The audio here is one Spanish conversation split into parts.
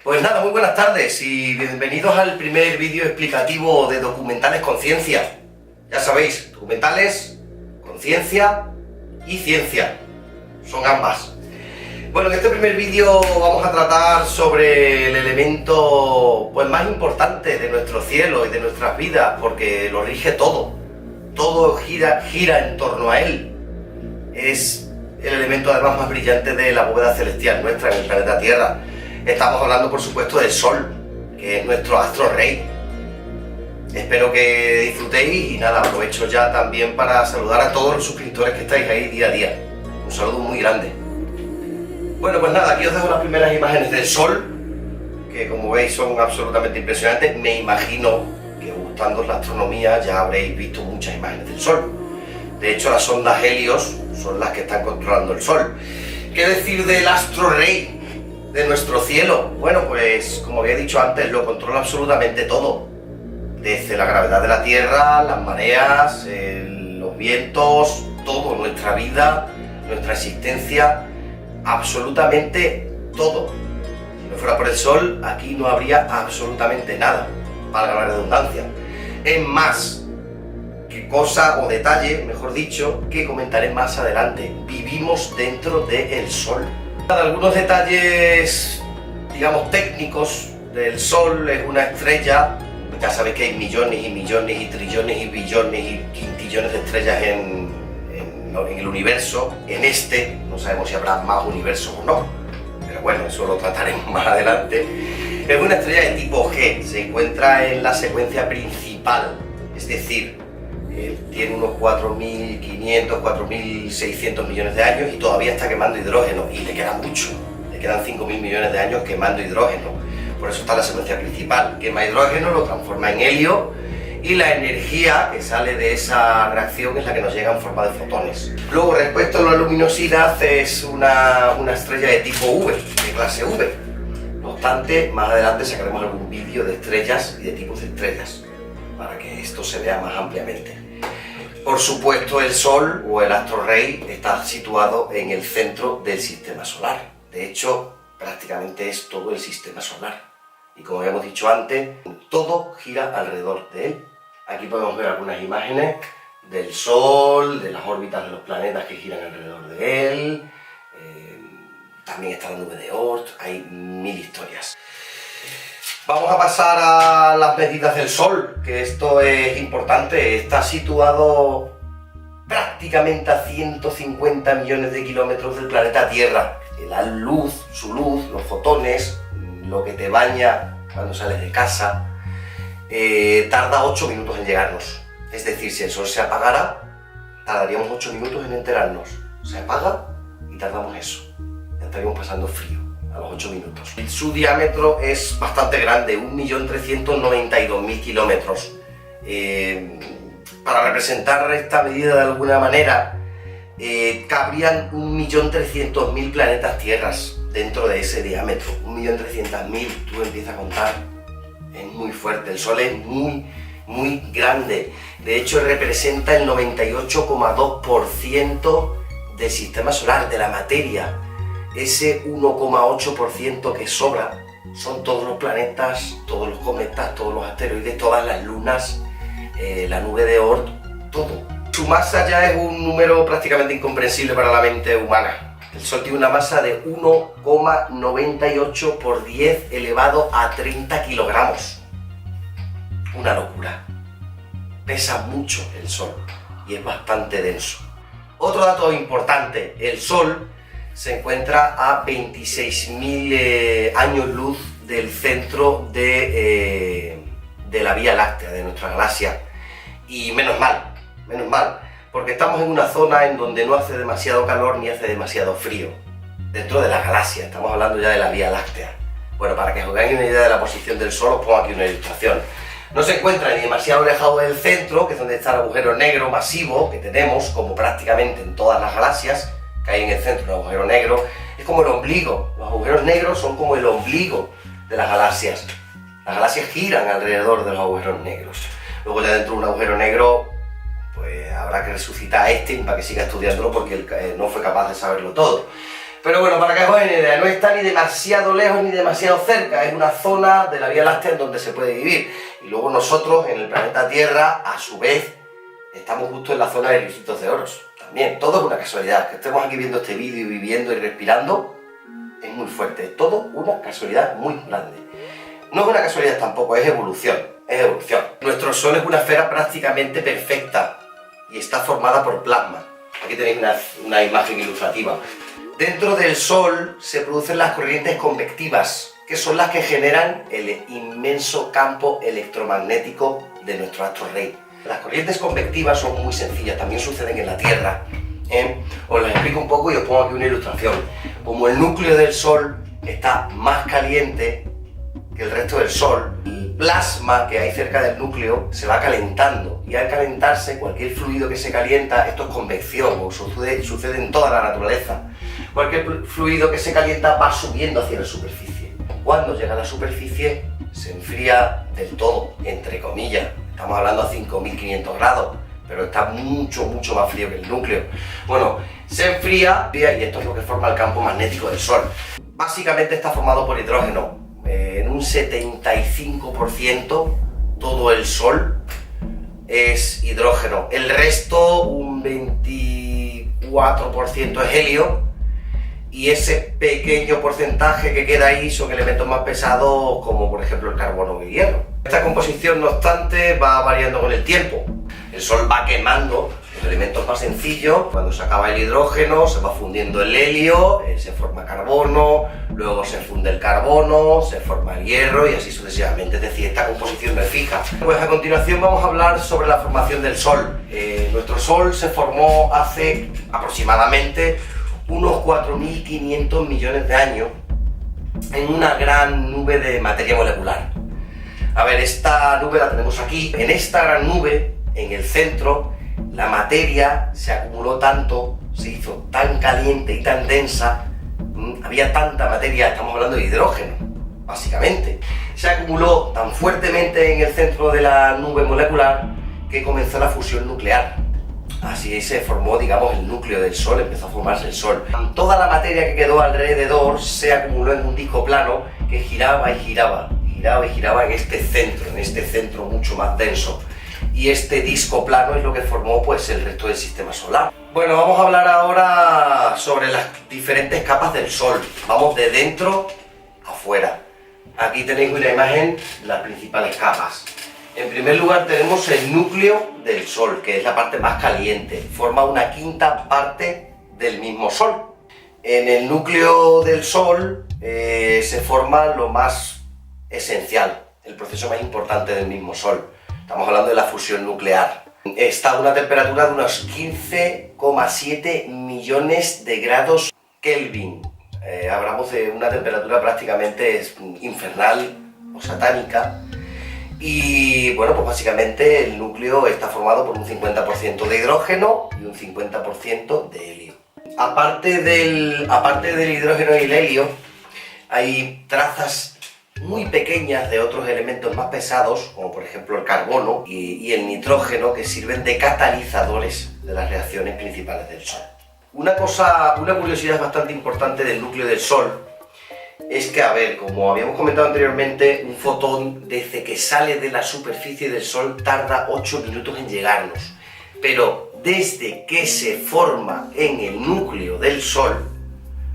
Pues nada, muy buenas tardes y bienvenidos al primer vídeo explicativo de Documentales con Ciencia. Ya sabéis, documentales, con ciencia y ciencia. Son ambas. Bueno, en este primer vídeo vamos a tratar sobre el elemento pues, más importante de nuestro cielo y de nuestras vidas, porque lo rige todo. Todo gira en torno a él. Es el elemento además más brillante de la bóveda celestial nuestra en el planeta Tierra. Estamos hablando, por supuesto, del Sol, que es nuestro astro rey. Espero que disfrutéis y nada, aprovecho ya también para saludar a todos los suscriptores que estáis ahí día a día. Un saludo muy grande. Bueno, pues nada, aquí os dejo las primeras imágenes del Sol, que como veis son absolutamente impresionantes. Me imagino que gustando la astronomía ya habréis visto muchas imágenes del Sol. De hecho, las sondas Helios son las que están controlando el Sol. ¿Qué decir del astro rey de nuestro cielo? Bueno, pues como había dicho antes, lo controla absolutamente todo. Desde la gravedad de la Tierra, las mareas, los vientos, todo, nuestra vida, nuestra existencia, absolutamente todo. Si no fuera por el Sol, aquí no habría absolutamente nada, valga la redundancia. Es más, qué cosa o detalle, mejor dicho, que comentaré más adelante. Vivimos dentro del Sol. Algunos detalles, digamos, técnicos del Sol. Es una estrella. Ya sabéis que hay millones y millones y trillones y billones y quintillones de estrellas en el universo. En este, no sabemos si habrá más universos o no, pero bueno, eso lo trataremos más adelante. Es una estrella de tipo G, se encuentra en la secuencia principal, es decir, tiene unos 4.500, 4.600 millones de años y todavía está quemando hidrógeno, y le queda mucho, le quedan 5.000 millones de años quemando hidrógeno. Por eso está en la secuencia principal, quema hidrógeno, lo transforma en helio y la energía que sale de esa reacción es la que nos llega en forma de fotones. Luego, respecto a la luminosidad, es una estrella de tipo V, de clase V. No obstante, más adelante sacaremos algún vídeo de estrellas y de tipos de estrellas, para que esto se vea más ampliamente. Por supuesto, el Sol o el astro rey está situado en el centro del sistema solar. De hecho, prácticamente es todo el sistema solar. Y como habíamos dicho antes, todo gira alrededor de él. Aquí podemos ver algunas imágenes del Sol, de las órbitas de los planetas que giran alrededor de él. También está la nube de Oort, hay mil historias. Vamos a pasar a las medidas del Sol, que esto es importante. Está situado prácticamente a 150 millones de kilómetros del planeta Tierra. La luz, su luz, los fotones, lo que te baña cuando sales de casa, tarda 8 minutos en llegarnos. Es decir, si el Sol se apagara, tardaríamos 8 minutos en enterarnos. Se apaga y tardamos eso. Ya estaríamos pasando frío a los 8 minutos. Su diámetro es bastante grande, 1.392.000 kilómetros. Para representar esta medida de alguna manera, cabrían 1.300.000 planetas tierras dentro de ese diámetro. 1.300.000, tú empiezas a contar. Es muy fuerte, el Sol es muy grande. De hecho, representa el 98,2% del sistema solar, de la materia. Ese 1,8% que sobra son todos los planetas, todos los cometas, todos los asteroides, todas las lunas, la nube de Oort, todo. Su masa ya es un número prácticamente incomprensible para la mente humana. El Sol tiene una masa de 1,98 por 10 elevado a 30 kilogramos. Una locura. Pesa mucho el Sol y es bastante denso. Otro dato importante, el Sol se encuentra a 26.000 años luz del centro de la Vía Láctea, de nuestra galaxia. Y menos mal, porque estamos en una zona en donde no hace demasiado calor ni hace demasiado frío. Dentro de la galaxia, estamos hablando ya de la Vía Láctea. Bueno, para que os hagáis una idea de la posición del Sol, os pongo aquí una ilustración. No se encuentra ni demasiado alejado del centro, que es donde está el agujero negro masivo que tenemos, como prácticamente en todas las galaxias, que hay en el centro un agujero negro. Es como el ombligo. Los agujeros negros son como el ombligo de las galaxias. Las galaxias giran alrededor de los agujeros negros. Luego ya dentro de un agujero negro, pues habrá que resucitar a Einstein para que siga estudiándolo, porque él no fue capaz de saberlo todo. Pero bueno, para que os hagáis una idea, no está ni demasiado lejos ni demasiado cerca, es una zona de la Vía Láctea en donde se puede vivir. Y luego nosotros, en el planeta Tierra, a su vez, estamos justo en la zona de Ricitos de Oros. También, todo es una casualidad. Que estemos aquí viendo este vídeo y viviendo y respirando, es muy fuerte. Es todo una casualidad muy grande. No es una casualidad tampoco, es evolución. Es evolución. Nuestro Sol es una esfera prácticamente perfecta y está formada por plasma. Aquí tenéis una imagen ilustrativa. Dentro del Sol se producen las corrientes convectivas, que son las que generan el inmenso campo electromagnético de nuestro astro rey. Las corrientes convectivas son muy sencillas, también suceden en la Tierra. Os las explico un poco y os pongo aquí una ilustración. Como el núcleo del Sol está más caliente que el resto del Sol, el plasma que hay cerca del núcleo se va calentando, y al calentarse, cualquier fluido que se calienta, esto es convección, o sucede en toda la naturaleza, cualquier fluido que se calienta va subiendo hacia la superficie. Cuando llega a la superficie se enfría del todo, entre comillas. Estamos hablando a 5500 grados, pero está mucho más frío que el núcleo. Bueno, se enfría y esto es lo que forma el campo magnético del Sol. Básicamente está formado por hidrógeno. En un 75% todo el Sol es hidrógeno. El resto, un 24% es helio. Y ese pequeño porcentaje que queda ahí son elementos más pesados, como por ejemplo el carbono y el hierro. Esta composición, no obstante, va variando con el tiempo. El Sol va quemando los elementos más sencillos. Cuando se acaba el hidrógeno, se va fundiendo el helio, se forma carbono, luego se funde el carbono, se forma el hierro y así sucesivamente. Es decir, esta composición no es fija. Pues a continuación vamos a hablar sobre la formación del Sol. Nuestro Sol se formó hace aproximadamente unos 4.500 millones de años en una gran nube de materia molecular. A ver, esta nube la tenemos aquí. En esta gran nube, en el centro, la materia se acumuló tanto, se hizo tan caliente y tan densa, había tanta materia, estamos hablando de hidrógeno, básicamente. Se acumuló tan fuertemente en el centro de la nube molecular que comenzó la fusión nuclear. Así se formó, digamos, el núcleo del Sol, empezó a formarse el Sol. Toda la materia que quedó alrededor se acumuló en un disco plano que giraba y giraba en este centro mucho más denso. Y este disco plano es lo que formó pues el resto del sistema solar. Bueno, vamos a hablar ahora sobre las diferentes capas del Sol. Vamos de dentro a fuera. Aquí tenéis una imagen de las principales capas. En primer lugar tenemos el núcleo del Sol, que es la parte más caliente. Forma una quinta parte del mismo Sol. En el núcleo del Sol se forma lo más esencial, el proceso más importante del mismo Sol. Estamos hablando de la fusión nuclear. Está a una temperatura de unos 15,7 millones de grados Kelvin. Hablamos de una temperatura prácticamente infernal o satánica. Y bueno, pues básicamente el núcleo está formado por un 50% de hidrógeno y un 50% de helio. Aparte del hidrógeno y el helio, hay trazas muy pequeñas de otros elementos más pesados, como por ejemplo el carbono y el nitrógeno, que sirven de catalizadores de las reacciones principales del Sol. Una curiosidad bastante importante del núcleo del Sol es que, a ver, como habíamos comentado anteriormente, un fotón desde que sale de la superficie del Sol tarda 8 minutos en llegarnos. Pero desde que se forma en el núcleo del Sol,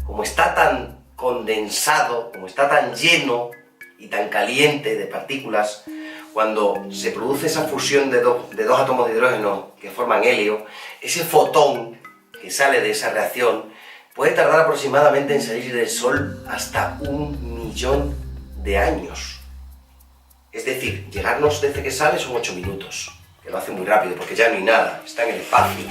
como está tan condensado, como está tan lleno y tan caliente de partículas, cuando se produce esa fusión de dos átomos de hidrógeno que forman helio, ese fotón que sale de esa reacción puede tardar aproximadamente en salir del Sol hasta 1.000.000 de años. Es decir, llegarnos desde que sale son 8 minutos, que lo hace muy rápido porque ya no hay nada, está en el espacio.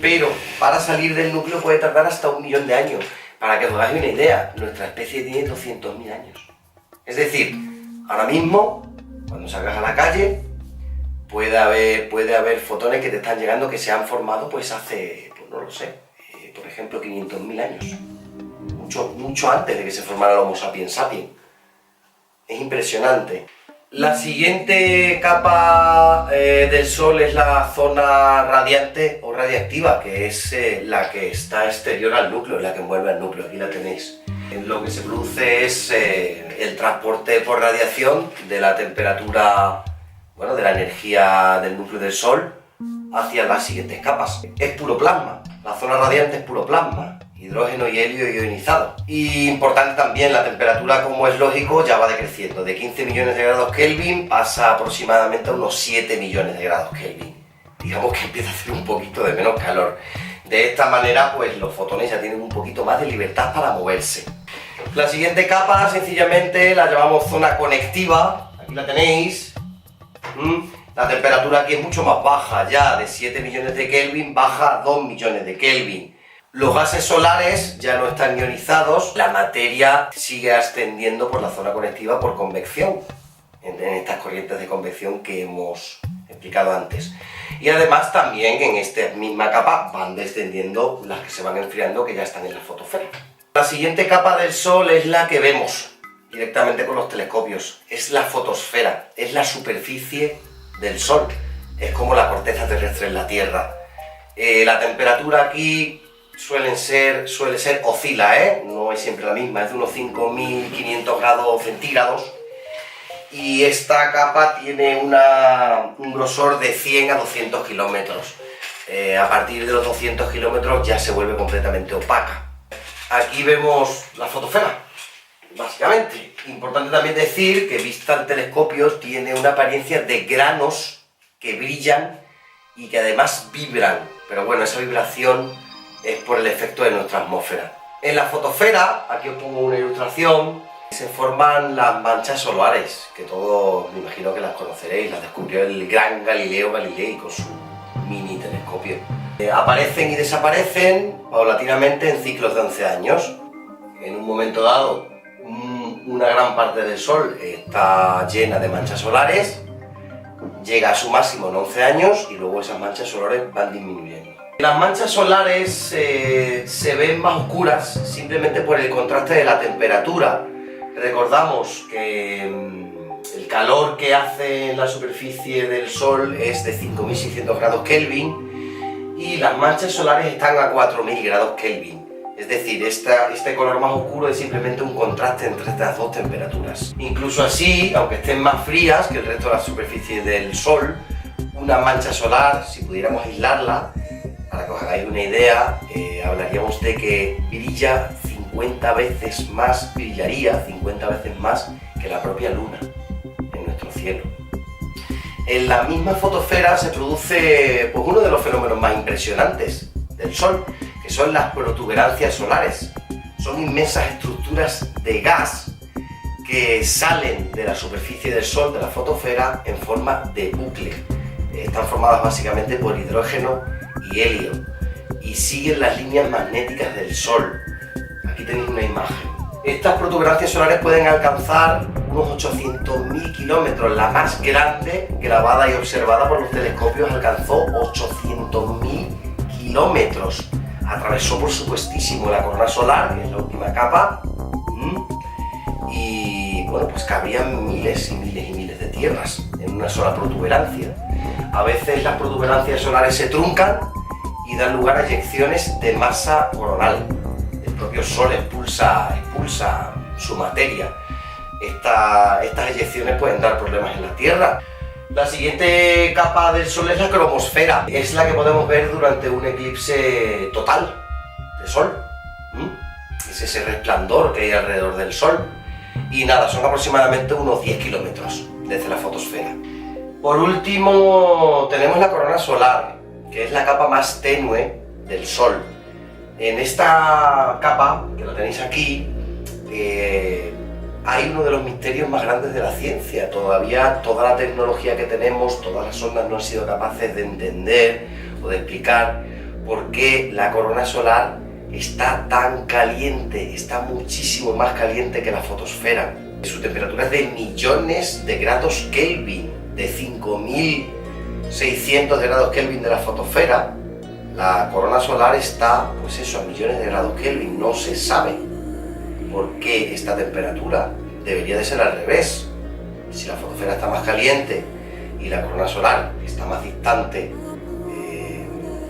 Pero para salir del núcleo puede tardar hasta 1.000.000 de años. Para que os hagáis una idea, nuestra especie tiene 200.000 años. Es decir, ahora mismo, cuando salgas a la calle, puede haber fotones que te están llegando que se han formado pues hace, pues no lo sé, por ejemplo 500.000 años. Mucho antes de que se formara el Homo sapiens sapiens. Es impresionante. La siguiente capa del Sol es la zona radiante o radiactiva, que es la que está exterior al núcleo, la que envuelve al núcleo. Aquí la tenéis. Lo que se produce es el transporte por radiación de la temperatura, bueno, de la energía del núcleo del Sol hacia las siguientes capas. Es puro plasma. La zona radiante es puro plasma. Hidrógeno y helio ionizado. Y importante también, la temperatura, como es lógico, ya va decreciendo. De 15 millones de grados Kelvin pasa aproximadamente a unos 7 millones de grados Kelvin. Digamos que empieza a hacer un poquito de menos calor. De esta manera, pues los fotones ya tienen un poquito más de libertad para moverse. La siguiente capa, sencillamente, la llamamos zona conectiva. Aquí la tenéis. La temperatura aquí es mucho más baja, ya de 7 millones de Kelvin baja a 2 millones de Kelvin. Los gases solares ya no están ionizados, la materia sigue ascendiendo por la zona conectiva por convección, en estas corrientes de convección que hemos explicado antes. Y además también en esta misma capa van descendiendo las que se van enfriando, que ya están en la fotosfera. La siguiente capa del Sol es la que vemos directamente con los telescopios, es la fotosfera, es la superficie del Sol, es como la corteza terrestre en la Tierra. La temperatura aquí suele ser, oscila, no es siempre la misma, es de unos 5.500 grados centígrados, y esta capa tiene un grosor de 100 a 200 kilómetros. A partir de los 200 kilómetros ya se vuelve completamente opaca. Aquí vemos la fotosfera, básicamente. Importante también decir que, vista al telescopio, tiene una apariencia de granos que brillan y que además vibran, pero bueno, esa vibración es por el efecto de nuestra atmósfera. En la fotosfera, aquí os pongo una ilustración, se forman las manchas solares, que todos me imagino que las conoceréis, las descubrió el gran Galileo Galilei con su mini telescopio. Aparecen y desaparecen paulatinamente en ciclos de 11 años. En un momento dado, una gran parte del Sol está llena de manchas solares, llega a su máximo en 11 años y luego esas manchas solares van disminuyendo. Las manchas solares se ven más oscuras simplemente por el contraste de la temperatura. Recordamos que el calor que hace en la superficie del Sol es de 5.600 grados Kelvin y las manchas solares están a 4.000 grados Kelvin. Es decir, este color más oscuro es simplemente un contraste entre estas dos temperaturas. Incluso así, aunque estén más frías que el resto de la superficie del Sol, una mancha solar, si pudiéramos aislarla, para que os hagáis una idea, hablaríamos de que brillaría 50 veces más que la propia Luna en nuestro cielo. En la misma fotosfera se produce pues, uno de los fenómenos más impresionantes del Sol, que son las protuberancias solares. Son inmensas estructuras de gas que salen de la superficie del Sol, de la fotosfera, en forma de bucle. Están formadas básicamente por hidrógeno y helio y siguen las líneas magnéticas del Sol. Aquí tenéis una imagen. Estas protuberancias solares pueden alcanzar unos 800.000 kilómetros. La más grande, grabada y observada por los telescopios, alcanzó 800.000 kilómetros. Atravesó, por supuestísimo, la corona solar, que es la última capa, y bueno, pues cabrían miles y miles y miles de tierras en una sola protuberancia. A veces las protuberancias solares se truncan y dan lugar a eyecciones de masa coronal. El propio Sol expulsa su materia. Estas eyecciones pueden dar problemas en la Tierra. La siguiente capa del Sol es la cromosfera. Es la que podemos ver durante un eclipse total de Sol. Es ese resplandor que hay alrededor del Sol. Y nada, son aproximadamente unos 10 kilómetros desde la fotosfera. Por último, tenemos la corona solar, que es la capa más tenue del Sol. En esta capa, que lo tenéis aquí, hay uno de los misterios más grandes de la ciencia. Todavía toda la tecnología que tenemos, todas las ondas no han sido capaces de entender o de explicar por qué la corona solar está tan caliente, está muchísimo más caliente que la fotosfera. Su temperatura es de millones de grados Kelvin, de 5.600 grados Kelvin de la fotosfera. La corona solar está, pues eso, a millones de grados Kelvin. No se sabe por qué esta temperatura. Debería de ser al revés. Si la fotosfera está más caliente y la corona solar está más distante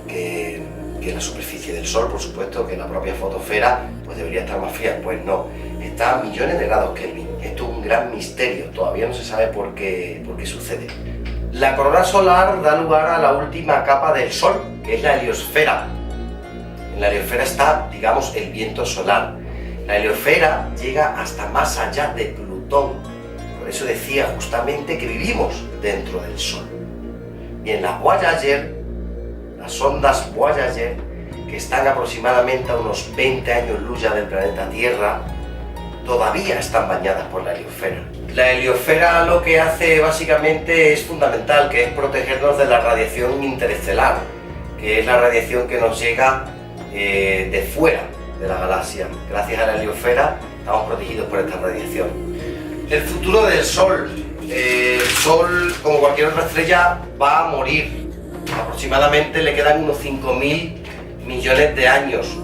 que la superficie del Sol, por supuesto, que la propia fotosfera, pues debería estar más fría. Pues no, está a millones de grados Kelvin. Esto es un gran misterio, todavía no se sabe por qué sucede. La corona solar da lugar a la última capa del Sol, que es la heliosfera. En la heliosfera está, digamos, el viento solar. La heliosfera llega hasta más allá de Plutón. Por eso decía justamente que vivimos dentro del Sol. Bien, las Voyager, las sondas Voyager, que están aproximadamente a unos 20 años luz ya del planeta Tierra, todavía están bañadas por la heliosfera. La heliosfera lo que hace básicamente es fundamental, que es protegernos de la radiación interestelar, que es la radiación que nos llega de fuera de la galaxia. Gracias a la heliosfera estamos protegidos por esta radiación. El futuro del Sol. El Sol, como cualquier otra estrella, va a morir. Aproximadamente le quedan unos 5.000 millones de años.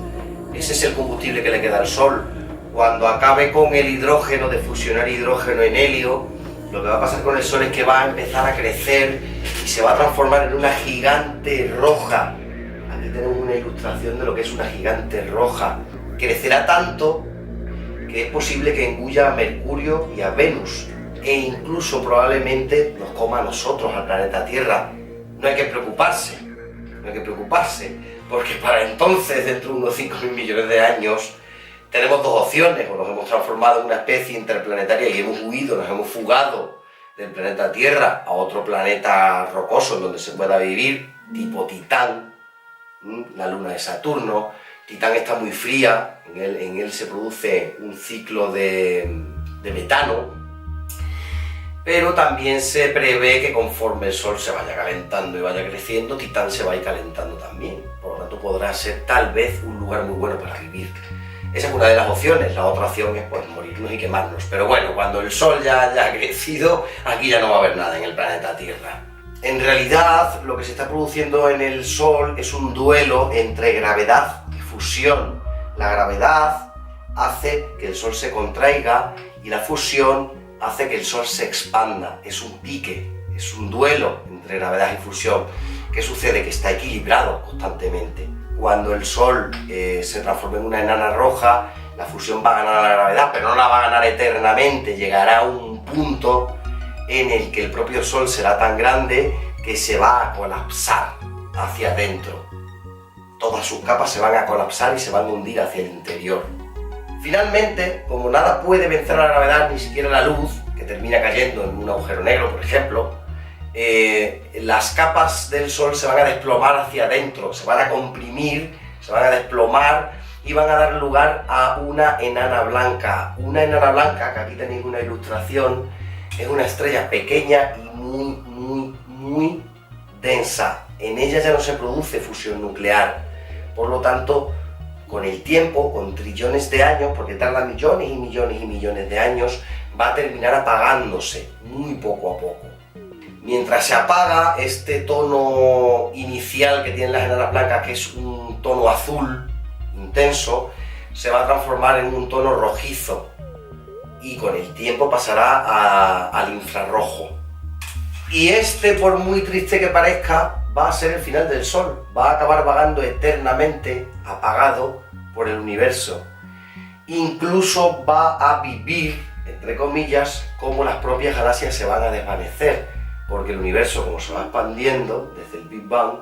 Ese es el combustible que le queda al Sol. Cuando acabe con el hidrógeno, de fusionar hidrógeno en helio, lo que va a pasar con el Sol es que va a empezar a crecer y se va a transformar en una gigante roja. Aquí tenemos una ilustración de lo que es una gigante roja. Crecerá tanto que es posible que engulla a Mercurio y a Venus, e incluso probablemente nos coma a nosotros, al planeta Tierra. No hay que preocuparse, porque para entonces, dentro de unos 5.000 millones de años, tenemos dos opciones: o nos hemos transformado en una especie interplanetaria y hemos huido, nos hemos fugado del planeta Tierra a otro planeta rocoso en donde se pueda vivir, tipo Titán, la luna de Saturno. Titán está muy fría, en él se produce un ciclo de metano, pero también se prevé que conforme el Sol se vaya calentando y vaya creciendo, Titán se va a ir calentando también. Por lo tanto, podrá ser tal vez un lugar muy bueno para vivir. Esa es una de las opciones. La otra opción es pues morirnos y quemarnos. Pero bueno, cuando el Sol ya haya crecido, aquí ya no va a haber nada en el planeta Tierra. En realidad, lo que se está produciendo en el Sol es un duelo entre gravedad y fusión. La gravedad hace que el Sol se contraiga y la fusión hace que el Sol se expanda. Es un pique, es un duelo entre gravedad y fusión. ¿Qué sucede? Que está equilibrado constantemente. Cuando el Sol se transforme en una enana roja, la fusión va a ganar a la gravedad, pero no la va a ganar eternamente. Llegará a un punto en el que el propio Sol será tan grande que se va a colapsar hacia adentro. Todas sus capas se van a colapsar y se van a hundir hacia el interior. Finalmente, como nada puede vencer a la gravedad, ni siquiera la luz, que termina cayendo en un agujero negro, por ejemplo, las capas del Sol se van a desplomar hacia adentro, se van a comprimir, se van a desplomar y van a dar lugar a una enana blanca. Una enana blanca, que aquí tenéis una ilustración, es una estrella pequeña y muy densa. En ella ya no se produce fusión nuclear. Por lo tanto, con el tiempo, con trillones de años, porque tarda millones y millones y millones de años, va a terminar apagándose muy poco a poco. Mientras se apaga, este tono inicial que tienen las enanas blancas, que es un tono azul intenso, se va a transformar en un tono rojizo y con el tiempo pasará al infrarrojo. Y este, por muy triste que parezca, va a ser el final del Sol. Va a acabar vagando eternamente, apagado por el universo. Incluso va a vivir, entre comillas, como las propias galaxias se van a desvanecer, porque el universo, como se va expandiendo desde el Big Bang,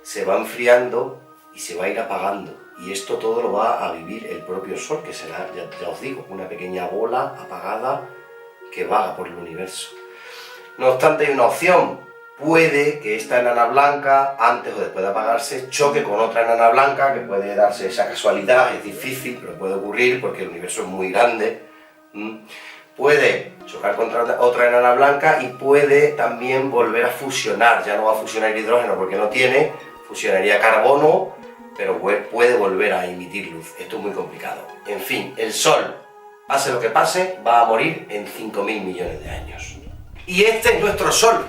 se va enfriando y se va a ir apagando. Y esto todo lo va a vivir el propio Sol, que será, ya os digo, una pequeña bola apagada que vaga por el universo. No obstante, hay una opción. Puede que esta enana blanca, antes o después de apagarse, choque con otra enana blanca, que puede darse esa casualidad. Es difícil, pero puede ocurrir porque el universo es muy grande. Puede chocar contra otra enana blanca y puede también volver a fusionar. Ya no va a fusionar hidrógeno porque no tiene, fusionaría carbono, pero puede volver a emitir luz. Esto es muy complicado. En fin, el Sol, pase lo que pase, va a morir en 5.000 millones de años. Y este es nuestro Sol,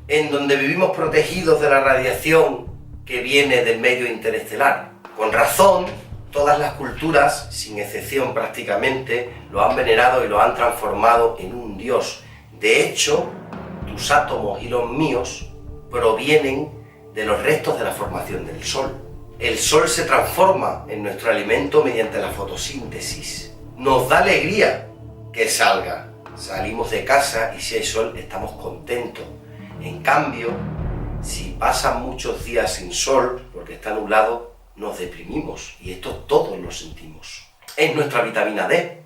en donde vivimos protegidos de la radiación que viene del medio interestelar. Con razón, todas las culturas, sin excepción prácticamente, lo han venerado y lo han transformado en un dios. De hecho, tus átomos y los míos provienen de los restos de la formación del Sol. El Sol se transforma en nuestro alimento mediante la fotosíntesis. Nos da alegría que salga. Salimos de casa y si hay sol estamos contentos. En cambio, si pasan muchos días sin sol, porque está nublado, nos deprimimos. Y esto todos lo sentimos. Es nuestra vitamina D,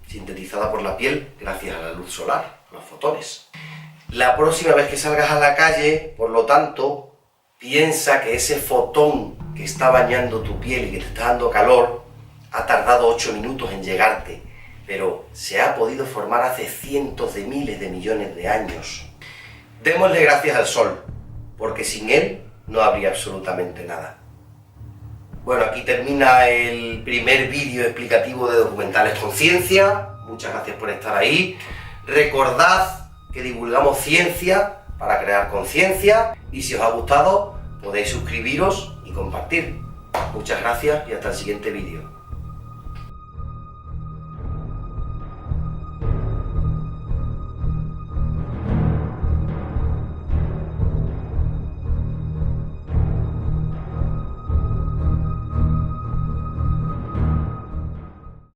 sintetizada por la piel gracias a la luz solar, los fotones. La próxima vez que salgas a la calle, por lo tanto, piensa que ese fotón que está bañando tu piel y que te está dando calor ha tardado 8 minutos en llegarte, pero se ha podido formar hace cientos de miles de millones de años. Démosle gracias al Sol, porque sin él no habría absolutamente nada. Bueno, aquí termina el primer vídeo explicativo de Documentales Conciencia. Muchas gracias por estar ahí. Recordad que divulgamos ciencia para crear conciencia y si os ha gustado podéis suscribiros y compartir. Muchas gracias y hasta el siguiente vídeo.